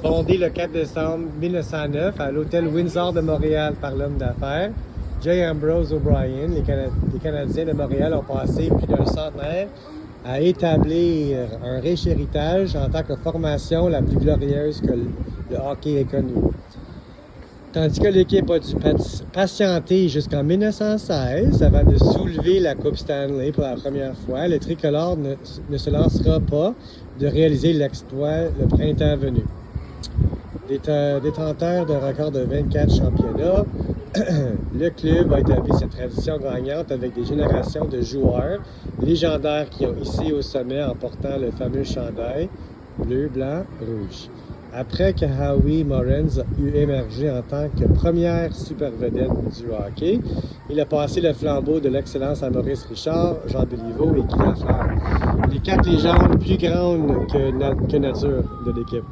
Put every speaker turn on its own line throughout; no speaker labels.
Fondé le 4 décembre 1909 à l'hôtel Windsor de Montréal par l'homme d'affaires J. Ambrose O'Brien, les Canadiens de Montréal ont passé plus d'un centenaire à établir un riche héritage en tant que formation la plus glorieuse que le hockey ait connue. Tandis que l'équipe a dû patienter jusqu'en 1916 avant de soulever la Coupe Stanley pour la première fois, le tricolore ne se lancera pas de réaliser l'exploit le printemps venu. Détenteur d'un record de 24 championnats, le club a établi cette tradition gagnante avec des générations de joueurs légendaires qui ont hissé au sommet en portant le fameux chandail bleu, blanc, rouge. Après que Howie Morenz eut émergé en tant que première super vedette du hockey, il a passé le flambeau de l'excellence à Maurice Richard, Jean Béliveau et Guy Lafleur. Les 4 légendes plus grandes que nature de l'équipe.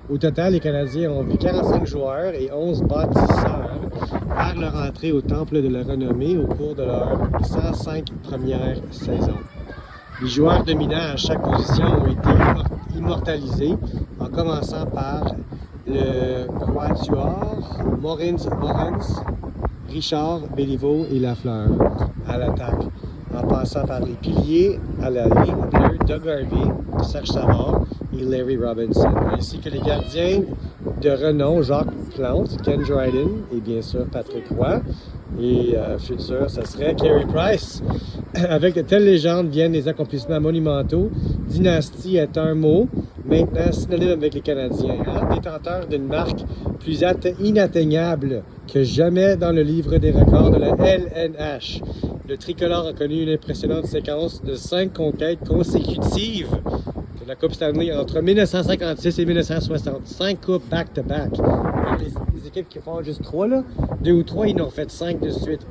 Au total, les Canadiens ont vu 45 joueurs et 11 bâtisseurs faire leur entrée au temple de la renommée au cours de leurs 105 premières saisons. Les joueurs dominants à chaque position ont été immortalisés, en commençant par le Quatuor, Morenz, Richard, Béliveau et Lafleur à l'attaque, en passant par les piliers à la ligne bleue, Doug Harvey, Serge Savard et Larry Robinson, ainsi que les gardiens de renom Jacques Plante, Ken Dryden et bien sûr Patrick Roy. Et futur, ça serait Carey Price. Avec de telles légendes viennent des accomplissements monumentaux. Dynastie est un mot, maintenant synonyme avec les Canadiens, détenteur d'une marque plus inatteignable que jamais dans le livre des records de la LNH. Le tricolore a connu une impressionnante séquence de 5 conquêtes consécutives de la Coupe Stanley entre 1956 et 1960. 5 coupes back-to-back. Les équipes qui font juste 3, là, 2 ou 3, ils en ont fait 5 de suite.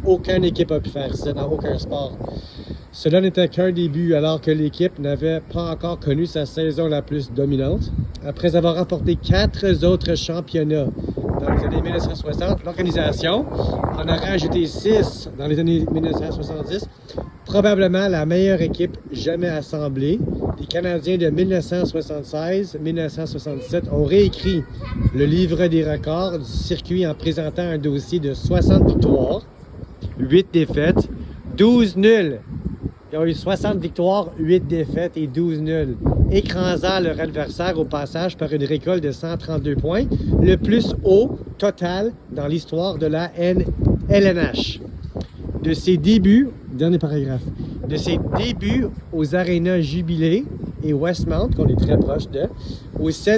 Aucune équipe a pu faire ça dans aucun sport. Cela n'était qu'un début, alors que l'équipe n'avait pas encore connu sa saison la plus dominante. Après avoir remporté 4 autres championnats dans les années 1960, l'organisation en a rajouté 6 dans les années 1970. Probablement la meilleure équipe jamais assemblée. Les Canadiens de 1976-1977 ont réécrit le livre des records du circuit en présentant un dossier de 60 victoires, 8 défaites, 12 nuls. Ils ont eu 60 victoires, 8 défaites et 12 nuls, écrasant leur adversaire au passage par une récolte de 132 points, le plus haut total dans l'histoire de la LNH. De ses débuts, dernier paragraphe, de ses débuts aux arénas Jubilé et Westmount, qu'on est très proche de, aux